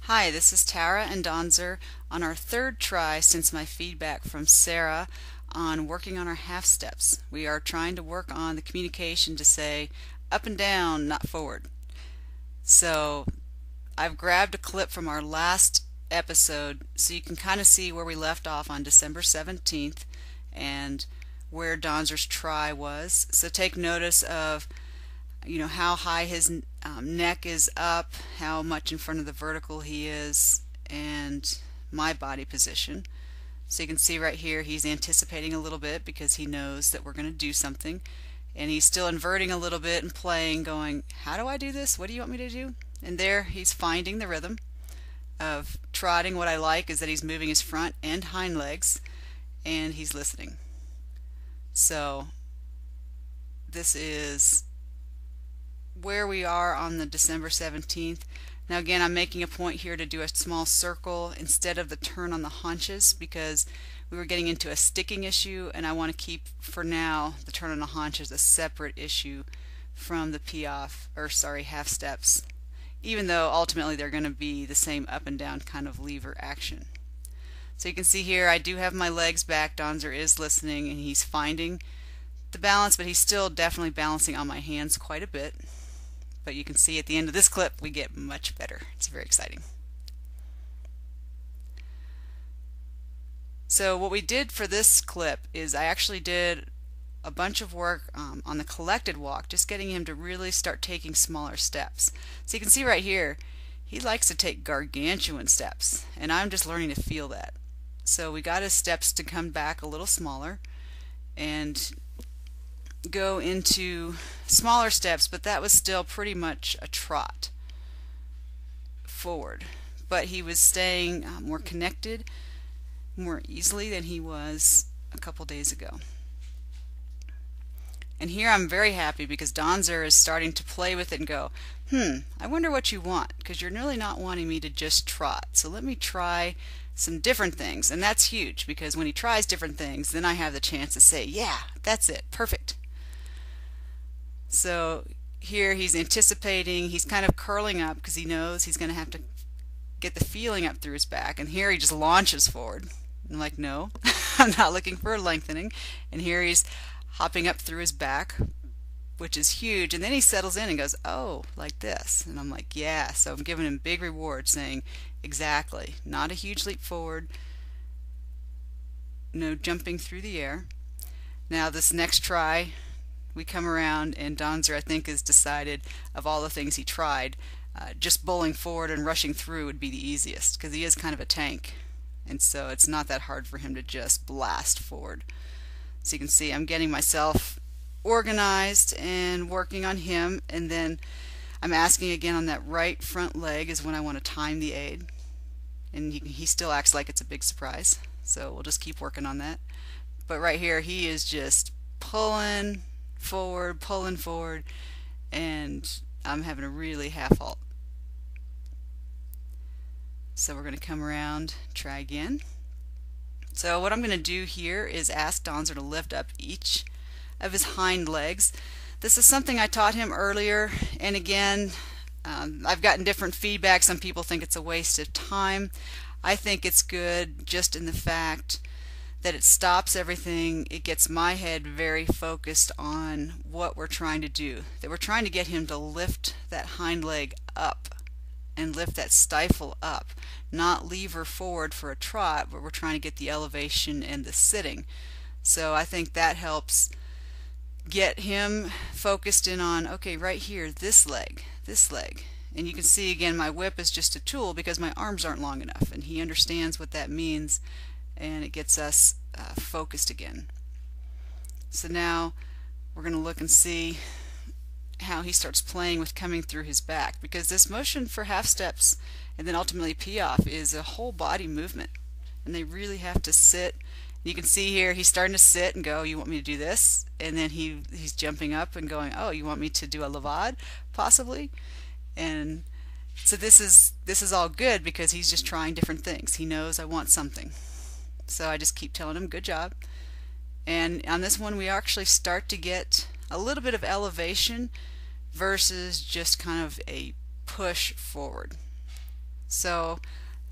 Hi, this is Tara and Donzer on our third try since my feedback from Sarah on working on our half steps. We are trying to work on the communication to say up and down, not forward. So I've grabbed a clip from our last episode so you can kind of see where we left off on December 17th and where Donzer's try was. So take notice of how high his neck is up, how much in front of the vertical he is, and my body position. So you can see right here he's anticipating a little bit because he knows that we're going to do something, and he's still inverting a little bit and playing, going, how do I do this? What do you want me to do? And there he's finding the rhythm of trotting. What I like is that he's moving his front and hind legs, and he's listening. So this is where we are on the December 17th. Now again, I'm making a point here to do a small circle instead of the turn on the haunches because we were getting into a sticking issue, and I want to keep for now the turn on the haunches a separate issue from the Piaffe, half steps, even though ultimately they're going to be the same up and down kind of lever action. So you can see here I do have my legs back. Donzer is listening and he's finding the balance, but he's still definitely balancing on my hands quite a bit. But you can see at the end of this clip we get much better. It's very exciting. So what we did for this clip is I actually did a bunch of work on the collected walk, just getting him to really start taking smaller steps. So you can see right here he likes to take gargantuan steps, and I'm just learning to feel that. So we got his steps to come back a little smaller and go into smaller steps, but that was still pretty much a trot forward. But he was staying more connected more easily than he was a couple days ago. And here I'm very happy because Donzer is starting to play with it and go, I wonder what you want, because you're really not wanting me to just trot. So let me try some different things. And that's huge because when he tries different things, then I have the chance to say, yeah, that's it, perfect. So here he's anticipating, he's kind of curling up because he knows he's going to have to get the feeling up through his back, and here he just launches forward. I'm like, no, I'm not looking for a lengthening. And here he's hopping up through his back, which is huge, and then he settles in and goes, oh, like this. And I'm like, yeah. So I'm giving him big reward, saying exactly, not a huge leap forward, no jumping through the air. Now this next try we come around, and Donzer I think has decided of all the things he tried, just bowling forward and rushing through would be the easiest because he is kind of a tank, and so it's not that hard for him to just blast forward. So you can see I'm getting myself organized and working on him, and then I'm asking again on that right front leg is when I want to time the aid, and he still acts like it's a big surprise, so we'll just keep working on that. But right here he is just pulling forward, and I'm having a really half halt. So we're going to come around, try again. So what I'm going to do here is ask Donzer to lift up each of his hind legs. This is something I taught him earlier, and again I've gotten different feedback. Some people think it's a waste of time. I think it's good just in the fact that it stops everything. It gets my head very focused on what we're trying to do, that we're trying to get him to lift that hind leg up and lift that stifle up, not lever forward for a trot, but we're trying to get the elevation and the sitting. So I think that helps get him focused in on, okay, right here, this leg. And you can see again my whip is just a tool because my arms aren't long enough, and he understands what that means, and it gets us focused again. So now we're going to look and see how he starts playing with coming through his back, because this motion for half steps and then ultimately Piaffe is a whole body movement, and they really have to sit. You can see here he's starting to sit and go, you want me to do this? And then he's jumping up and going, oh, you want me to do a levade possibly? And so this is all good because he's just trying different things. He knows I want something. So I just keep telling him good job. And on this one we actually start to get a little bit of elevation versus just kind of a push forward. So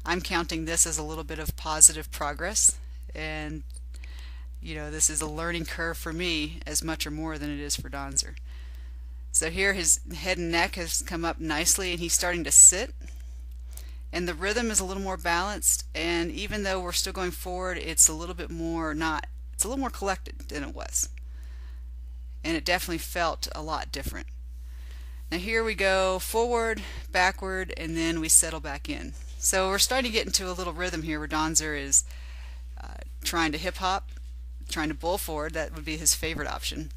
I'm counting this as a little bit of positive progress, and this is a learning curve for me as much or more than it is for Donzer. So here his head and neck has come up nicely and he's starting to sit, and the rhythm is a little more balanced, and even though we're still going forward, it's a little bit more it's a little more collected than it was, and it definitely felt a lot different. Now here we go forward, backward, and then we settle back in. So we're starting to get into a little rhythm here where Donzer is trying to hip hop, trying to bull forward. That would be his favorite option.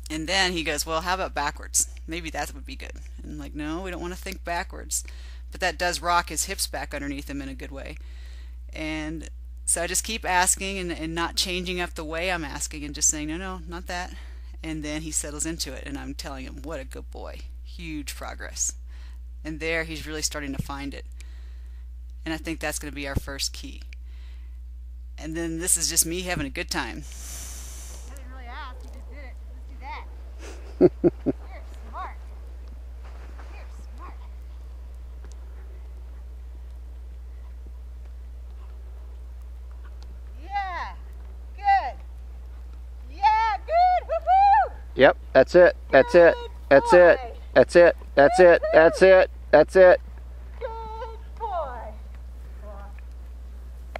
And then he goes, well, how about backwards? Maybe that would be good. And I'm like, no, we don't want to think backwards. But that does rock his hips back underneath him in a good way. And so I just keep asking and not changing up the way I'm asking and just saying, no, no, not that. And then he settles into it, and I'm telling him, what a good boy. Huge progress. And there he's really starting to find it. And I think that's going to be our first key. And then this is just me having a good time. I didn't really ask, you just did it. Let's do that. You're smart. You're smart. Yeah, good. Yeah, good. Woohoo! Yep, that's it. That's it. That's it. That's it. That's it. That's it. That's it. Good boy.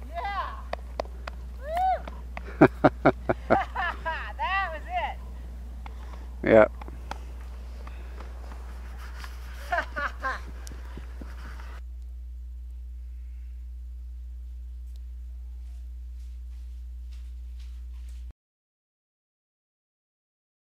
Yeah. Woo! That was it. Yep.